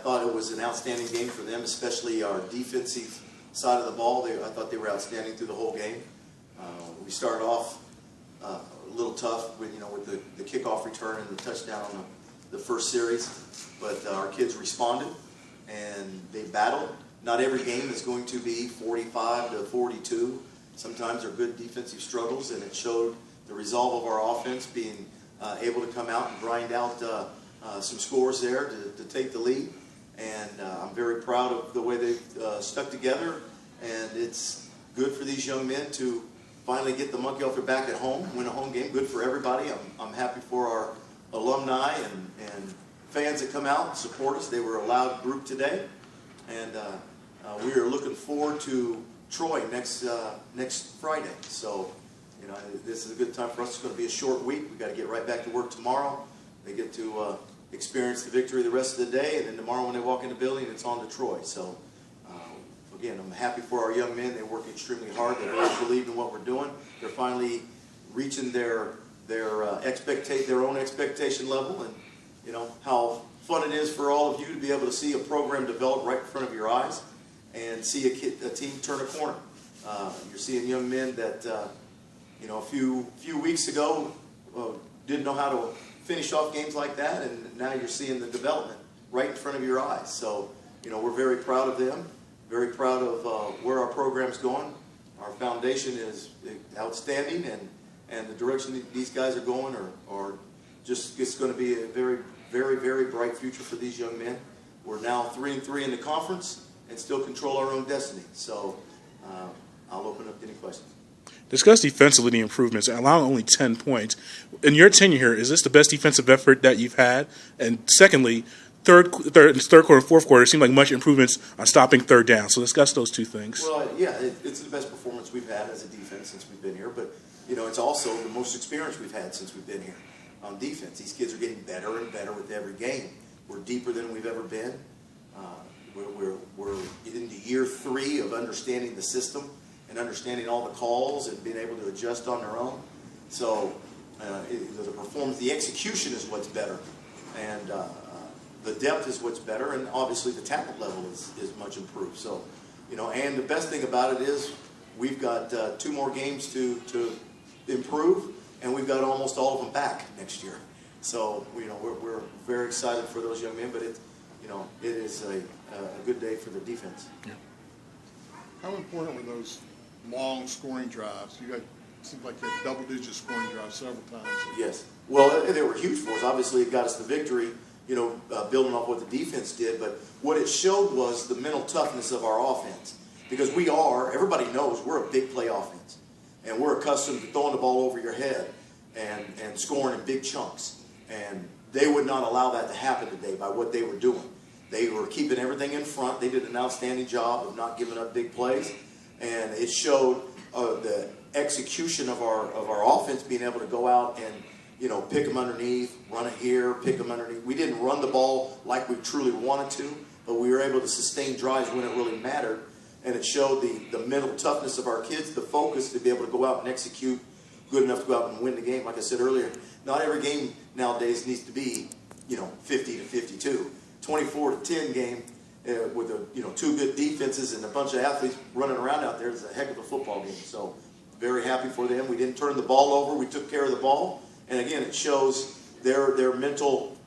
thought it was an outstanding game for them, especially our defensive side of the ball. I thought they were outstanding through the whole game. We started off a little tough with the kickoff return and the touchdown on the first series, but our kids responded and they battled. Not every game is going to be 45-42. Sometimes there are good defensive struggles, and it showed the resolve of our offense being able to come out and grind out some scores there to take the lead. And I'm very proud of the way they've stuck together, and it's good for these young men to finally get the monkey off their back at home, win a home game. Good for everybody. I'm happy for our alumni and fans that come out and support us. They were a loud group today, and we are looking forward to Troy next Friday. So, this is a good time for us. It's going to be a short week. We've got to get right back to work tomorrow. They get to experience the victory the rest of the day, and then tomorrow when they walk in the building, it's on to Troy. So, again, I'm happy for our young men. They work extremely hard. They really believe in what we're doing. They're finally reaching their own expectation level, and how fun it is for all of you to be able to see a program develop right in front of your eyes and see a team turn a corner. You're seeing young men that a few weeks ago didn't know how to finish off games like that, and now you're seeing the development right in front of your eyes. So, we're very proud of them, very proud of where our program's going. Our foundation is outstanding, and the direction that these guys are going are just, it's going to be a very, very, very bright future for these young men. We're now 3-3 in the conference and still control our own destiny. So I'll open up to any questions. Discuss defensively the improvements, allowing only 10 points. In your tenure here, is this the best defensive effort that you've had? And secondly, third quarter, fourth quarter, it seemed like much improvements on stopping third down. So discuss those two things. Well, yeah, it's the best performance we've had as a defense since we've been here. But, it's also the most experience we've had since we've been here on defense. These kids are getting better and better with every game. We're deeper than we've ever been. We're into year 3 of understanding the system and understanding all the calls and being able to adjust on their own. So the performance, the execution is what's better, and the depth is what's better, and obviously the talent level is much improved. So, and the best thing about it is we've got 2 more games to improve, and we've got almost all of them back next year. So, we're very excited for those young men, but it is a good day for the defense. Yeah. How important were those long scoring drives? You got, it seemed like you had double-digit scoring drives several times. Yes. Well, they were huge for us. Obviously, it got us the victory, building off what the defense did. But what it showed was the mental toughness of our offense. Because everybody knows we're a big play offense. And we're accustomed to throwing the ball over your head and scoring in big chunks. And they would not allow that to happen today by what they were doing. They were keeping everything in front. They did an outstanding job of not giving up big plays. And it showed the execution of our offense being able to go out and, pick them underneath, run it here, pick them underneath. We didn't run the ball like we truly wanted to, but we were able to sustain drives when it really mattered. And it showed the mental toughness of our kids, the focus to be able to go out and execute good enough to go out and win the game. Like I said earlier, not every game nowadays needs to be, 50-52. 24-10 game with 2 good defenses and a bunch of athletes running around out there is a heck of a football game. So very happy for them. We didn't turn the ball over. We took care of the ball. And again, it shows their mental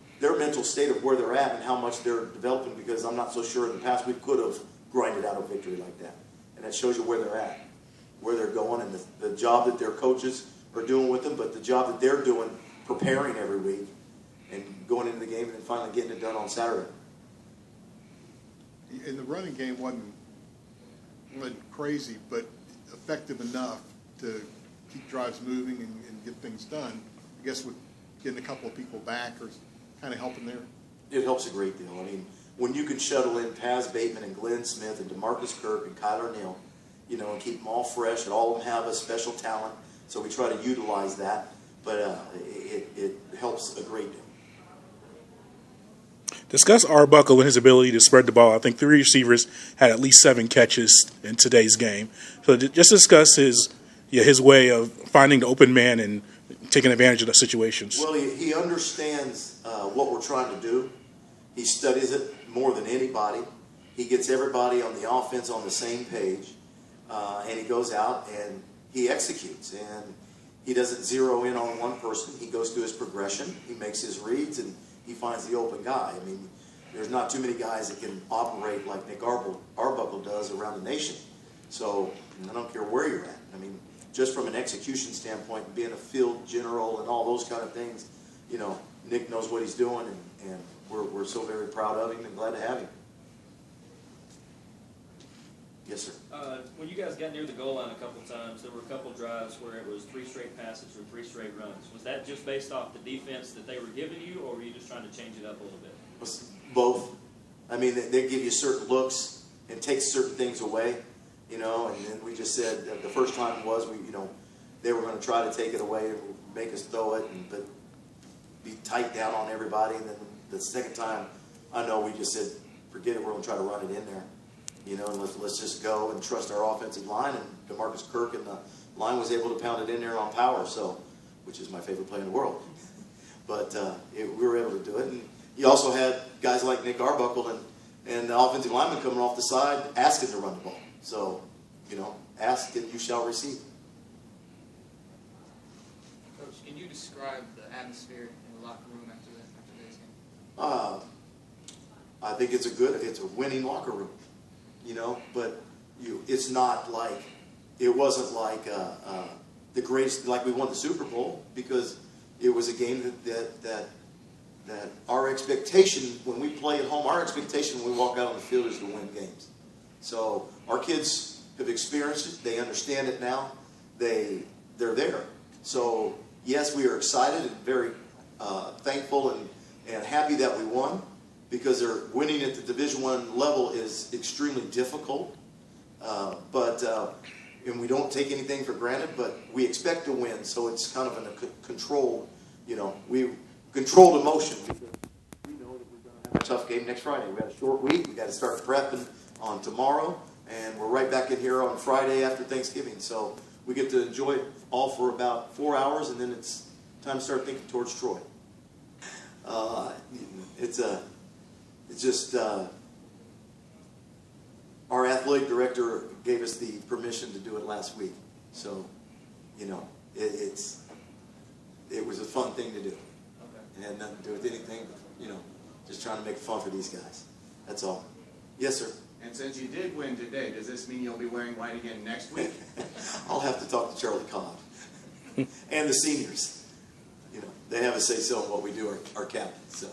state of where they're at and how much they're developing, because I'm not so sure in the past we could have grinded out a victory like that. And that shows you where they're at, where they're going, and the job that their coaches are doing with them, but the job that they're doing preparing every week and going into the game and then finally getting it done on Saturday. And the running game wasn't crazy, but effective enough to keep drives moving and get things done. I guess with getting a couple of people back or kind of helping there. It helps a great deal. I mean, when you can shuttle in Paz Bateman and Glenn Smith and DeMarcus Kirk and Kyler Neal, and keep them all fresh, and all of them have a special talent, so we try to utilize that, but it helps a great deal. Discuss Arbuckle and his ability to spread the ball. I think 3 receivers had at least 7 catches in today's game. So just discuss his way of finding the open man and taking advantage of the situations. Well, he understands what we're trying to do, He studies it more than anybody. He gets everybody on the offense on the same page, and he goes out and he executes. And he doesn't zero in on one person. He goes through his progression. He makes his reads, and he finds the open guy. I mean, there's not too many guys that can operate like Nick Arbuckle does around the nation. So I don't care where you're at. I mean, just from an execution standpoint, being a field general and all those kind of things, you know, Nick knows what he's doing, and we're so very proud of him and glad to have him. Yes, sir. When you guys got near the goal line a couple times, there were a couple drives where it was 3 straight passes or 3 straight runs. Was that just based off the defense that they were giving you, or were you just trying to change it up a little bit? Both. I mean, they give you certain looks and take certain things away, you know, and then we just said that the first time was, they were going to try to take it away and make us throw it, but be tight down on everybody. And then the second time, I know we just said, forget it, we're going to try to run it in there. You know, and let's just go and trust our offensive line. And DeMarcus Kirk and the line was able to pound it in there on power, so, which is my favorite play in the world. But we were able to do it. And you also had guys like Nick Arbuckle and the offensive lineman coming off the side asking to run the ball. So, you know, ask and you shall receive. Coach, can you describe the atmosphere in the locker room after today's game? I think it's a winning locker room. You know, but it's not like, it wasn't like the greatest, like we won the Super Bowl, because it was a game that our expectation when we play at home, our expectation when we walk out on the field is to win games. So our kids have experienced it. They understand it now. They're there. So yes, we are excited and very thankful and happy that we won, because they're winning at the Division I level is extremely difficult. And we don't take anything for granted, but we expect to win, so it's kind of in a controlled, we controlled emotion. We know that we're going to have a tough game next Friday. We got a short week. We got to start prepping on tomorrow, and we're right back in here on Friday after Thanksgiving. So we get to enjoy it all for about 4 hours, and then it's time to start thinking towards Troy. It's just our athletic director gave us the permission to do it last week. So, it was a fun thing to do. Okay. It had nothing to do with anything, just trying to make fun for these guys. That's all. Yes, sir. And since you did win today, does this mean you'll be wearing white again next week? I'll have to talk to Charlie Cobb and the seniors. They have a say-so in what we do, our captains. So,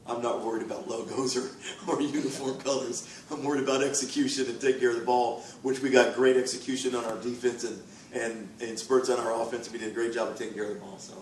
I'm not worried about logos or uniform colors. I'm worried about execution and taking care of the ball, which we got great execution on our defense and spurts on our offense. We did a great job of taking care of the ball. So.